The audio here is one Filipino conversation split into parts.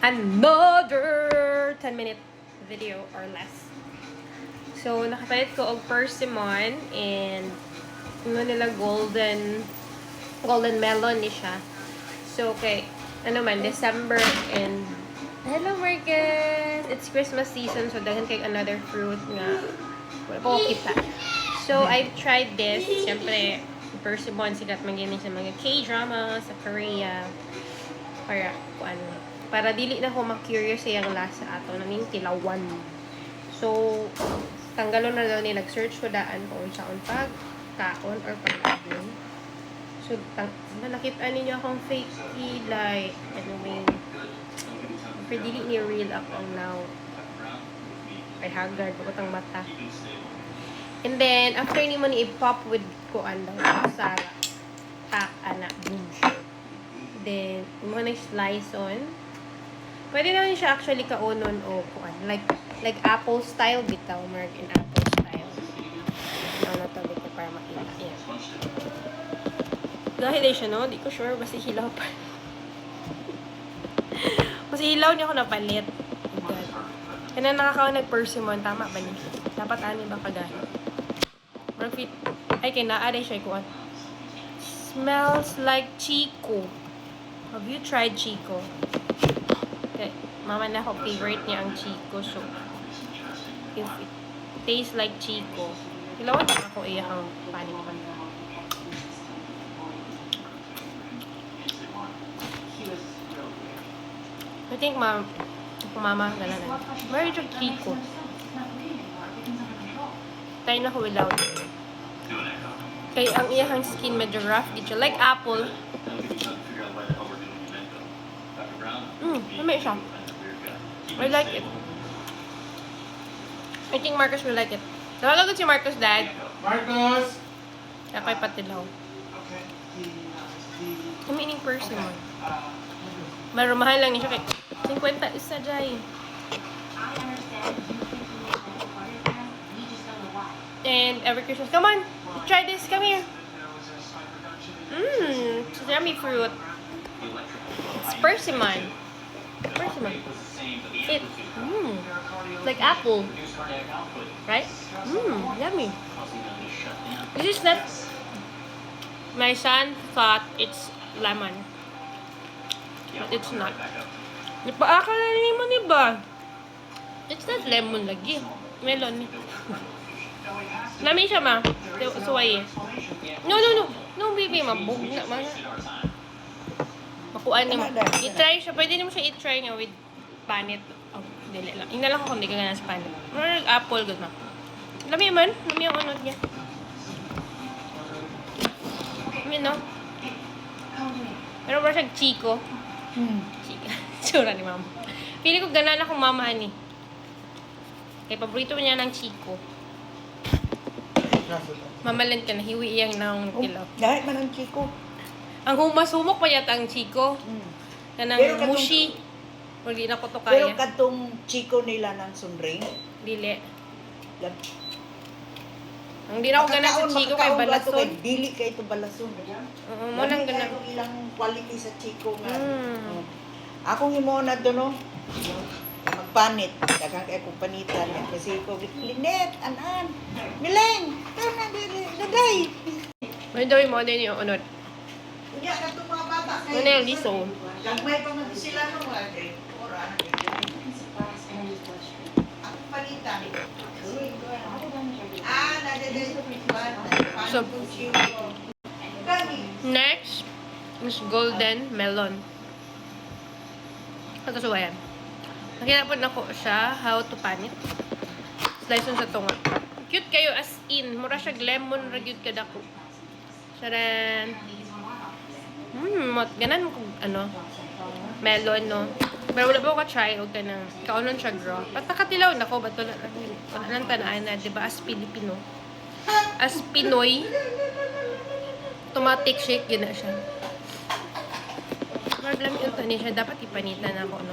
another 10-minute video or less. So, nakapalit ko og persimmon and ano nila golden melon ni siya. So, okay. Ano man, December and hello Marcus! It's Christmas season, so daghan kay another fruit nga wala pa ko kita. So, I've tried this. Siyempre, persimmon, sikat man ganyan sa mga K-drama, sa Korea. Para dili na ko ma-curious sa yung lasa ato. Namin tilawan. So, tanggalon na daw ni nag-search ko daan kung saan pagkaon or pagkaon. So, nakita ninyo akong fake kilay. Anyway, pero dili ni real akong now. Ay haggard, bukotang mata. And then, after ni mo ni i-pop with kuan daw sa pack, anak, boosh. Then, mo na slice on. Pwede naman siya actually kaunon o kuan. Like apple style, bitaw, mark in apple style. Ano to, ko para makita. Yeah. Dahil siya, no? Di ko sure, basta hilaw pa. Mas hilaw niya ako napalit. Oh God. Kaya nakakaw nag-persimmon, tama ba niya? Dapat ani ba kagaya? Ay, kinaaday siya kuan. Smells like Chico. Have you tried Chico? Okay. Mama na ako, favorite niya ang Chico. So, if it tastes like Chico, ilawan na ako iyakang panin pa. I think mama galanan. Very good Chico. Tayo na ko without. Kaya ang iyahang skin medyo rough dito. Like apple. Namay siya. I like it. I think Marcus will like it. Tawagan ko si Marcus, Dad. Marcus! Kaya kay patilaw. Kamining persimmon. Marumahan lang niya siya kay 50 isa dyan. And every Christmas, come on, try this, come here. It's yummy fruit. It's persimmon. It's like apple, right? Yummy. This is not. My son thought it's lemon, but it's not. Napaakala na naman iba. It's not lemon lagi. Melon. Lami siya, ma. Suway. No, baby, mabog na, ma. Makuhaan niya, ma. I-try siya. Pwede naman siya i-try niya with panit. Oh, dili lang. Ina lang kung hindi ka gana sa panit. Apple, good, ma. Lami man. Lami ang unod niya. Lami, no? Pero ba siyang Chico? Chico. Tsura ni mama. Pili ko ganan akong mama, ani. Kaya paborito niya ng Chico. Mamalan ka na, hiwi iyang ng kilaw. Dahil man ang Chico. Ang humasumok pa yata ang Chico. Kanang mushi. Kung di na ko to kaya. Pero katong Chico nila ng sunring. Dili. Ang di na ko ganang sa Chico kay balason. Dili kay ito balason. Oo, mo nang ganang. Kaya ilang quality sa Chico nga. Akong imo na doon, no? Magpanit. Dagang kaya kong panitan. Kasi ko, Linet, anan. Mileng! Daday! May daw mo din yung unod. Kaya katong mga bata. Ano yung liso? May pa man sila no mga kay. Akong panitan. Nadaday. So, next is golden melon. Ito suwayan. Nakilapod na ko siya how to panit. Slice sa tunga. Cute kayo as in. Mura siya lemon ragyod kada ko. Saran. Ganan ko ano. Melon no. Pero wala ba ko ka-try o ganang kaunon siya grow. Ba't nakatilaw na ko? Ba't wala nang tanaan na, diba? As Pilipino. As Pinoy. Automatic shake, yun na siya. Maglam yung tani siya. Dapat ipanitan na ako, no?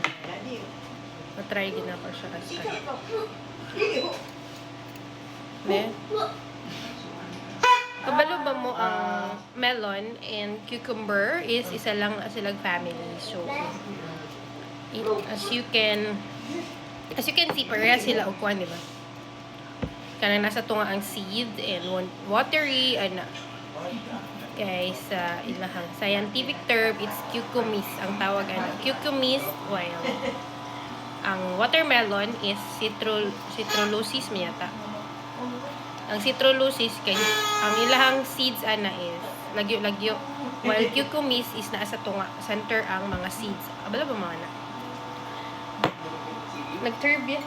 Matry din ako siya kasi. Ne? Kabalo ba mo ang melon and cucumber is isa lang silang family. So, As you can see, pareha sila og kuan, di ba? Kanang nasa tunga ang seed and watery ana. Guys, sa ilahang scientific term, it's cucumis ang tawag ana. Cucumis, while ang watermelon is citrullosis yata. Ang citrullosis kay ang ilahang seeds ana is lagyo-lagyo, while cucumis is naa sa tunga, center ang mga seeds. Abala ba mga na? Nag-turb yan.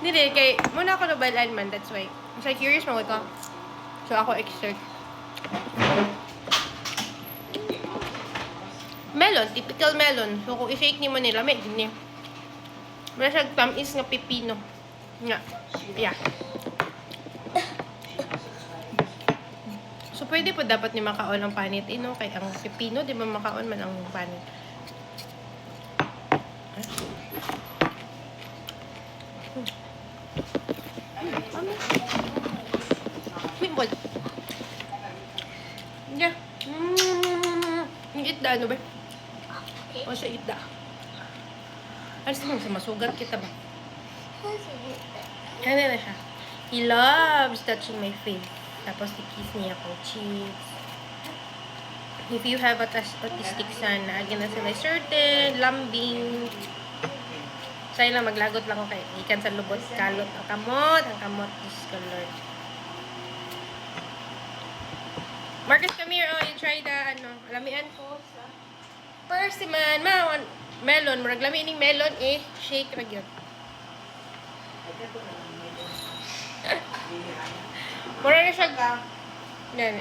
Hindi, kay muna ako nabalaan man, that's why. So, curious mo ko. So, ako exert. Melon, typical melon. So, kung i-shake niyo mo nila, may gini. Wala siya tamis nga pipino. Nga. Yeah. So, pwede po dapat ni makaon ang panit. No? Kay ang pipino, di ba makaon man ang panit? Mimbol. Yeah. Yung itda, ano ba? O siya itda. Alas naman sa masugat kita ba? Ano na siya? He loves touching my face. Tapos i-kiss niya akong cheeks. If you have autistic son, agad na sila certain, lambing. Sa'yo lang, maglagot lang ako kay ikan sa lubot, kalot. Ang kamot, Diyos ko Lord. Marcus, come here. Oh, you try the, lamian ko sa persimmon. Melon. Murag lami ning melon, shake ra gyud. Mura na siya,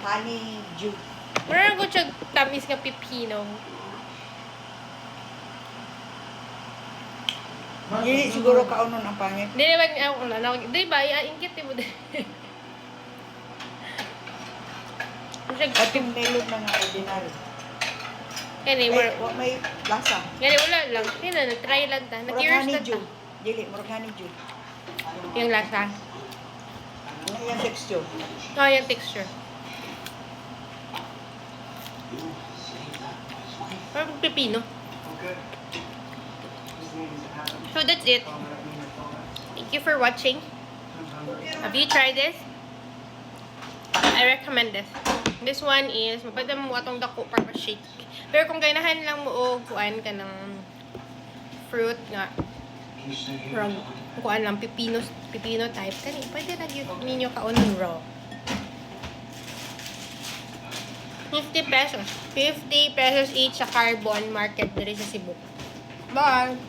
Honey juice. mura na ko siya tamis nga pipino. Hindi siguro kaunon ang pangit. Hindi naman, di ba, ingkit mo din. At yung melon na nga ordinary. Anyway, May lasa. wala lang. Try lang ta. Murag Nag-curious honey na ta. juice. Dili, murag honey juice. Yung lasa. Ano yung texture? Oh, yung texture. Parang pipino. So that's it. Thank you for watching. Have you tried this? I recommend this. This one is, mapagda mo atong dako para shake. Pero kung ganahan lang mo o kuan ka ng fruit nga, kuan lang, pipino type, kani, pwede lagi ninyo kaunin raw. 50 pesos. 50 pesos each sa Carbon Market diri sa Cebu. Bye!